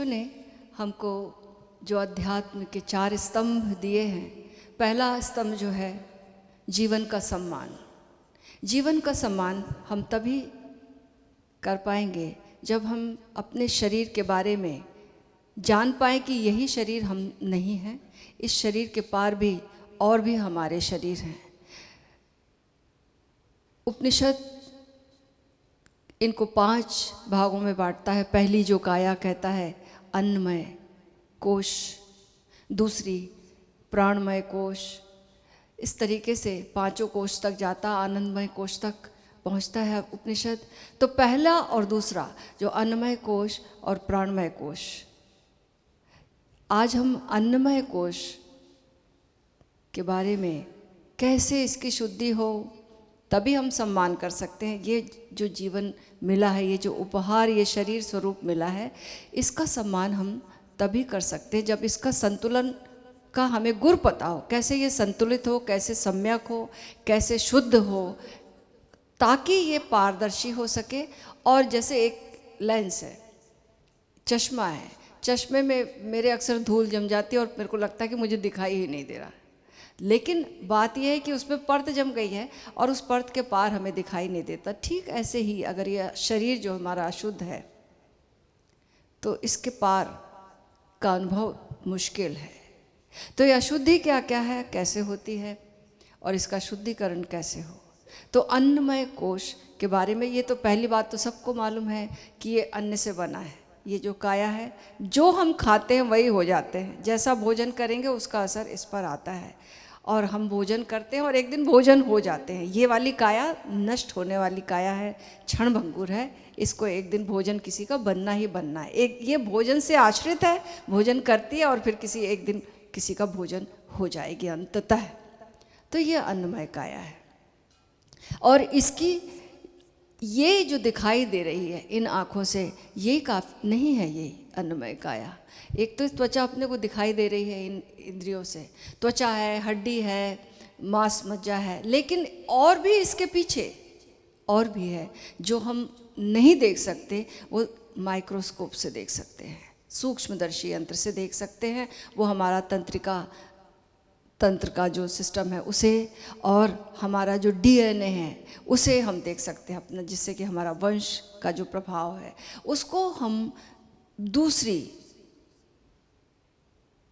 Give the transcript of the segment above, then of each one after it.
ने हमको जो अध्यात्म के 4 स्तंभ दिए हैं, पहला स्तंभ जो है जीवन का सम्मान। जीवन का सम्मान हम तभी कर पाएंगे जब हम अपने शरीर के बारे में जान पाएं कि यही शरीर हम नहीं हैं, इस शरीर के पार भी और भी हमारे शरीर हैं। उपनिषद इनको 5 भागों में बांटता है। पहली जो काया कहता है अन्नमय कोश, दूसरी प्राणमय कोश, इस तरीके से 5 कोश तक जाता, आनंदमय कोश तक पहुंचता है उपनिषद। तो पहला और दूसरा जो अन्नमय कोश और प्राणमय कोश, आज हम अन्नमय कोश के बारे में कैसे इसकी शुद्धि हो तभी हम सम्मान कर सकते हैं। ये जो जीवन मिला है, ये जो उपहार, ये शरीर स्वरूप मिला है, इसका सम्मान हम तभी कर सकते हैं जब इसका संतुलन का हमें गुर पता हो, कैसे ये संतुलित हो, कैसे सम्यक हो, कैसे शुद्ध हो, ताकि ये पारदर्शी हो सके। और जैसे एक लेंस है, चश्मा है, चश्मे में मेरे अक्सर धूल जम जाती है और मेरे को लगता है कि मुझे दिखाई ही नहीं दे रहा, लेकिन बात यह है कि उसमें परत जम गई है और उस परत के पार हमें दिखाई नहीं देता। ठीक ऐसे ही अगर यह शरीर जो हमारा अशुद्ध है तो इसके पार का अनुभव मुश्किल है। तो यह अशुद्धि क्या क्या है, कैसे होती है और इसका शुद्धिकरण कैसे हो। तो अन्नमय कोश के बारे में ये तो पहली बात तो सबको मालूम है कि ये अन्न से बना है। ये जो काया है, जो हम खाते हैं वही हो जाते हैं, जैसा भोजन करेंगे उसका असर इस पर आता है। और हम भोजन करते हैं और एक दिन भोजन हो जाते हैं। ये वाली काया नष्ट होने वाली काया है, क्षणभंगुर है, इसको एक दिन भोजन किसी का बनना ही बनना है। एक ये भोजन से आश्रित है, भोजन करती है और फिर किसी एक दिन किसी का भोजन हो जाएगी अंततः। तो ये अन्नमय काया है और इसकी ये जो दिखाई दे रही है इन आँखों से, ये काफ़ी नहीं है ये अन्नमय काया। एक तो त्वचा अपने को दिखाई दे रही है इन इंद्रियों से, त्वचा है, हड्डी है, मांस मज्जा है, लेकिन और भी इसके पीछे और भी है जो हम नहीं देख सकते। वो माइक्रोस्कोप से देख सकते हैं, सूक्ष्मदर्शी यंत्र से देख सकते हैं। वो हमारा तंत्र का जो सिस्टम है उसे, और हमारा जो डीएनए है उसे हम देख सकते हैं अपना, जिससे कि हमारा वंश का जो प्रभाव है उसको हम दूसरी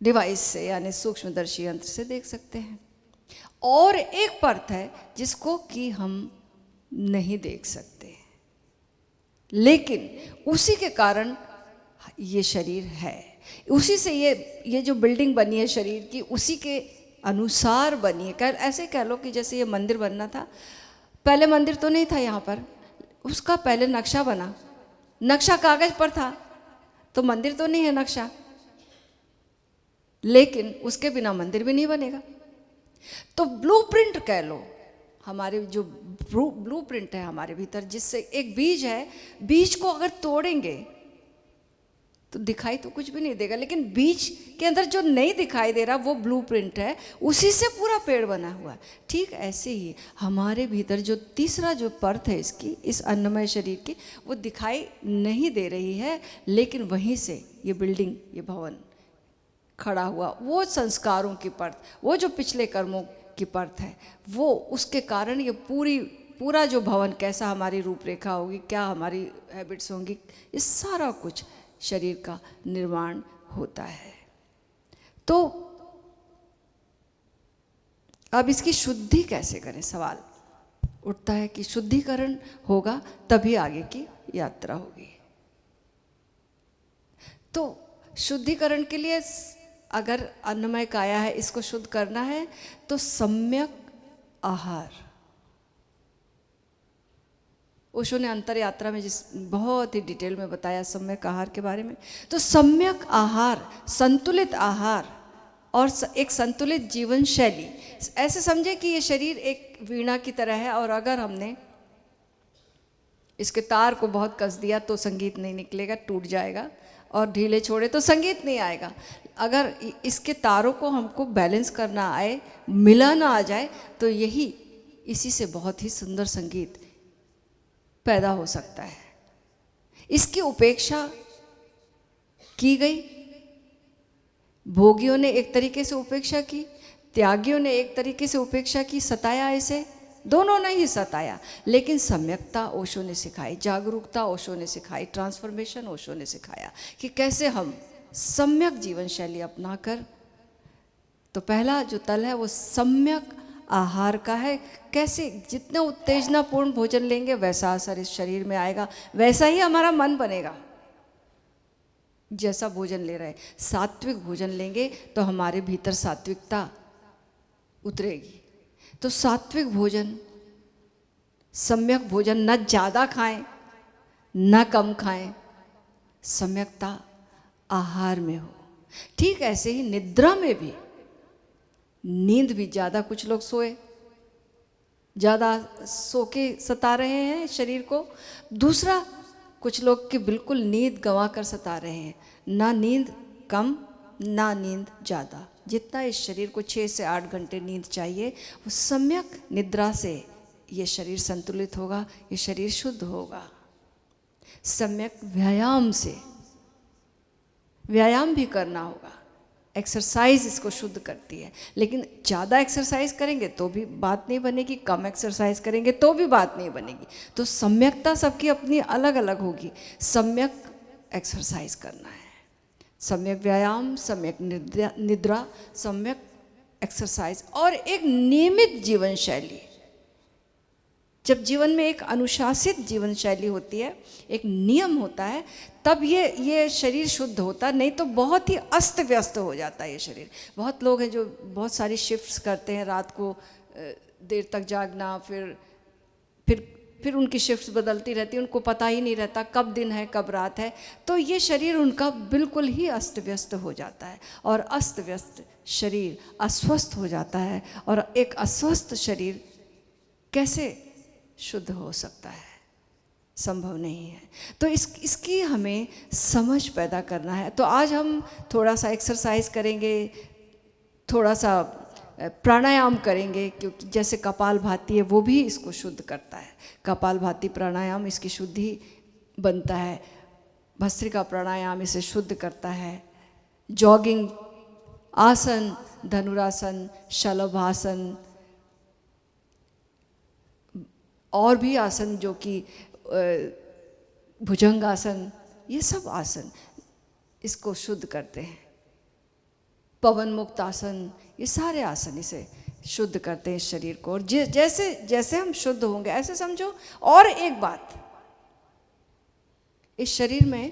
डिवाइस से यानी सूक्ष्मदर्शी यंत्र से देख सकते हैं। और एक परत है जिसको कि हम नहीं देख सकते, लेकिन उसी के कारण ये शरीर है, उसी से ये जो बिल्डिंग बनी है शरीर की, उसी के अनुसार बनी है। ऐसे कह लो कि जैसे ये मंदिर बनना था, पहले मंदिर तो नहीं था यहाँ पर, उसका पहले नक्शा बना, नक्शा कागज पर था तो मंदिर तो नहीं है नक्शा, लेकिन उसके बिना मंदिर भी नहीं बनेगा। तो ब्लूप्रिंट कह लो, हमारे जो ब्लूप्रिंट है हमारे भीतर, जिससे एक बीज है, बीज को अगर तोड़ेंगे तो दिखाई तो कुछ भी नहीं देगा, लेकिन बीज के अंदर जो नहीं दिखाई दे रहा वो ब्लूप्रिंट है, उसी से पूरा पेड़ बना हुआ है। ठीक ऐसे ही हमारे भीतर जो तीसरा जो परत है इसकी, इस अन्नमय शरीर की, वो दिखाई नहीं दे रही है, लेकिन वहीं से ये बिल्डिंग, ये भवन खड़ा हुआ, वो संस्कारों की परत, वो जो पिछले कर्मों की परत है, वो उसके कारण ये पूरा जो भवन कैसा हमारी रूपरेखा होगी, क्या हमारी हैबिट्स होंगी, ये सारा कुछ शरीर का निर्माण होता है। तो अब इसकी शुद्धि कैसे करें, सवाल उठता है कि शुद्धिकरण होगा तभी आगे की यात्रा होगी। तो शुद्धिकरण के लिए अगर अन्नमय काया है, इसको शुद्ध करना है तो सम्यक आहार, ओशो ने अंतर यात्रा में बहुत ही डिटेल में बताया सम्यक आहार के बारे में। तो सम्यक आहार, संतुलित आहार और एक संतुलित जीवन शैली, ऐसे समझे कि ये शरीर एक वीणा की तरह है और अगर हमने इसके तार को बहुत कस दिया तो संगीत नहीं निकलेगा, टूट जाएगा, और ढीले छोड़े तो संगीत नहीं आएगा। अगर इसके तारों को हमको बैलेंस करना आए, मिलाना आ जाए, तो यही इसी से बहुत ही सुंदर संगीत पैदा हो सकता है। इसकी उपेक्षा की गई। भोगियों ने एक तरीके से उपेक्षा की, त्यागियों ने एक तरीके से उपेक्षा की, सताया इसे, दोनों ने ही सताया। लेकिन सम्यकता ओशो ने सिखाई, जागरूकता ओशो ने सिखाई, ट्रांसफॉर्मेशन ओशो ने सिखाया कि कैसे हम सम्यक जीवन शैली अपनाकर, तो पहला जो तल है वो सम्यक आहार का है। कैसे जितना उत्तेजनापूर्ण भोजन लेंगे वैसा असर इस शरीर में आएगा, वैसा ही हमारा मन बनेगा जैसा भोजन ले रहे हैं। सात्विक भोजन लेंगे तो हमारे भीतर सात्विकता उतरेगी। तो सात्विक भोजन, सम्यक भोजन, न ज़्यादा खाएं न कम खाएं, सम्यकता आहार में हो। ठीक ऐसे ही निद्रा में भी, नींद भी ज़्यादा, कुछ लोग ज़्यादा सो के सता रहे हैं शरीर को। दूसरा, कुछ लोग की बिल्कुल नींद गंवा कर सता रहे हैं। ना नींद कम ना नींद ज़्यादा, जितना इस शरीर को 6 से 8 घंटे नींद चाहिए, वो सम्यक निद्रा से ये शरीर संतुलित होगा, ये शरीर शुद्ध होगा। सम्यक व्यायाम से, व्यायाम भी करना होगा, एक्सरसाइज इसको शुद्ध करती है। लेकिन ज़्यादा एक्सरसाइज करेंगे तो भी बात नहीं बनेगी, कम एक्सरसाइज करेंगे तो भी बात नहीं बनेगी। तो सम्यकता सबकी अपनी अलग अलग होगी। सम्यक एक्सरसाइज करना है, सम्यक व्यायाम, सम्यक निद्रा, सम्यक एक्सरसाइज और एक नियमित जीवन शैली। जब जीवन में एक अनुशासित जीवन शैली होती है, एक नियम होता है, तब ये शरीर शुद्ध होता है। नहीं तो बहुत ही अस्त व्यस्त हो जाता है ये शरीर। बहुत लोग हैं जो बहुत सारी शिफ्ट्स करते हैं, रात को देर तक जागना, फिर उनकी शिफ्ट्स बदलती रहती है, उनको पता ही नहीं रहता कब दिन है कब रात है। तो ये शरीर उनका बिल्कुल ही अस्त व्यस्त हो जाता है, और अस्त व्यस्त शरीर अस्वस्थ हो जाता है। और एक अस्वस्थ शरीर कैसे शुद्ध हो सकता है? संभव नहीं है। तो इसकी हमें समझ पैदा करना है। तो आज हम थोड़ा सा एक्सरसाइज करेंगे, थोड़ा सा प्राणायाम करेंगे, क्योंकि जैसे कपालभाति है वो भी इसको शुद्ध करता है। कपालभाति प्राणायाम इसकी शुद्धि बनता है, भस्त्रिका प्राणायाम इसे शुद्ध करता है। जॉगिंग, आसन, धनुरासन, शलभासन और भी आसन जो कि भुजंगासन, ये सब आसन इसको शुद्ध करते हैं। पवन मुक्त आसन, ये सारे आसन इसे शुद्ध करते हैं इस शरीर को। और जैसे जैसे हम शुद्ध होंगे, ऐसे समझो। और एक बात, इस शरीर में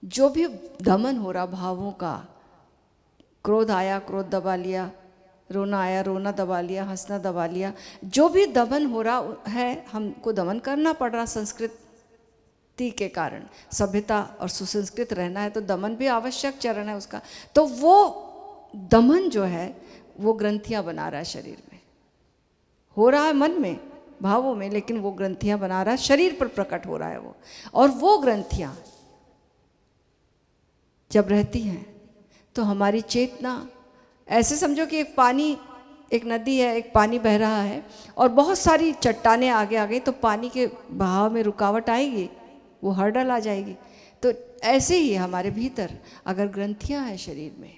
जो भी दमन हो रहा भावों का, क्रोध आया क्रोध दबा लिया, रोना आया रोना दबा लिया, हंसना दबा लिया, जो भी दमन हो रहा है, हमको दमन करना पड़ रहा संस्कृति के कारण। सभ्यता और सुसंस्कृत रहना है तो दमन भी आवश्यक चरण है उसका। तो वो दमन जो है वो ग्रंथियां बना रहा है शरीर में, हो रहा है मन में, भावों में, लेकिन वो ग्रंथियां बना रहा है, शरीर पर प्रकट हो रहा है वो। और वो ग्रंथियां जब रहती हैं तो हमारी चेतना, ऐसे समझो कि एक नदी है, एक पानी बह रहा है और बहुत सारी चट्टानें आगे आ गई, तो पानी के बहाव में रुकावट आएगी, वो हर्डल आ जाएगी। तो ऐसे ही हमारे भीतर अगर ग्रंथियां हैं शरीर में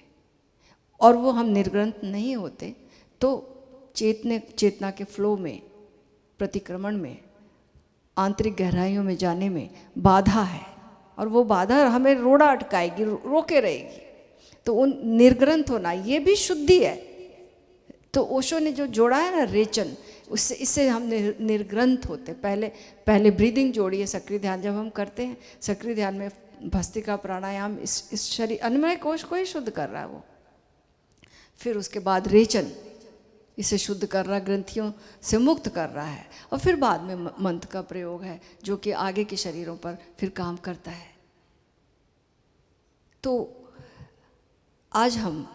और वो हम निर्ग्रंथ नहीं होते, तो चेतना के फ्लो में, प्रतिक्रमण में, आंतरिक गहराइयों में जाने में बाधा है, और वो बाधा हमें रोड़ा अटकाएगी, रोके रहेगी। तो उन निर्ग्रंथ होना ये भी शुद्धि है। तो ओशो ने जो जोड़ा है ना रेचन, इससे हम निर्ग्रंथ होते। पहले ब्रीदिंग जोड़ी है, सक्रिय ध्यान जब हम करते हैं, सक्रिय ध्यान में भस्त्रिका प्राणायाम इस शरीर अन्नमय कोश को ही शुद्ध कर रहा है वो। फिर उसके बाद रेचन इसे शुद्ध कर रहा है, ग्रंथियों से मुक्त कर रहा है। और फिर बाद में मंत्र का प्रयोग है जो कि आगे के शरीरों पर फिर काम करता है। तो आज हम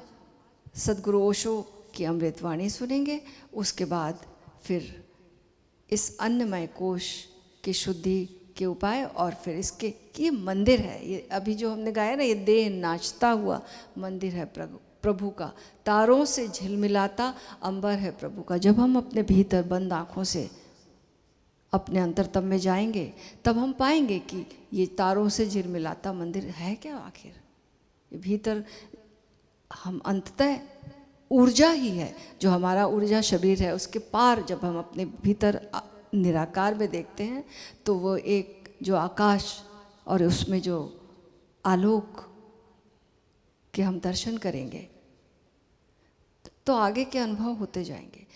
सद्गुरु ओशो की अमृतवाणी सुनेंगे, उसके बाद फिर इस अन्नमय कोश की शुद्धि के उपाय, और फिर इसके ये मंदिर है, ये अभी जो हमने गाया ना, ये देह नाचता हुआ मंदिर है प्रभु का, तारों से झिलमिलाता अंबर है प्रभु का। जब हम अपने भीतर बंद आँखों से अपने अंतरतम में जाएंगे तब हम पाएंगे कि ये तारों से झिलमिलाता मंदिर है क्या आखिर। ये भीतर हम अंततः ऊर्जा ही है, जो हमारा ऊर्जा शरीर है उसके पार जब हम अपने भीतर निराकार में देखते हैं तो वो एक जो आकाश और उसमें जो आलोक के हम दर्शन करेंगे तो आगे के अनुभव होते जाएंगे।